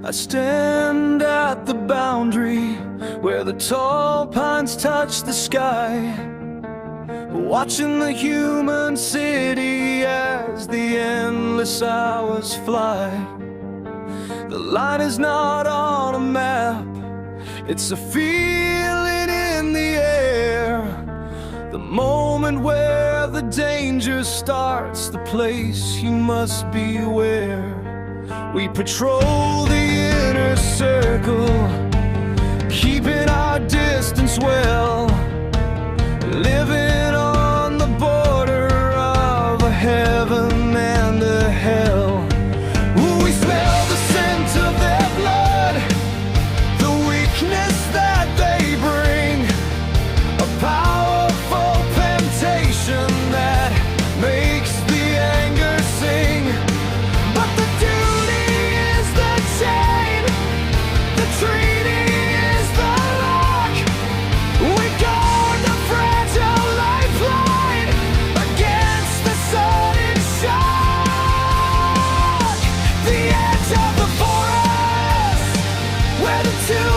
I stand at the boundary where the tall pines touch the sky, watching the human city as the endless hours fly. The line is not on a map, it's a feeling in the air. The moment where the danger starts, the place you must beware. We patrol the inner circle, keeping our distance well, living on the border of a heaven and a hell. We smell the scent of their blood, the weakness that they bring, a powerful temptation that makes the anger sing. But the duty is the chain, the treaty is the lock. We guard the fragile lifeline against the sudden shock. The edge of the forest, where the two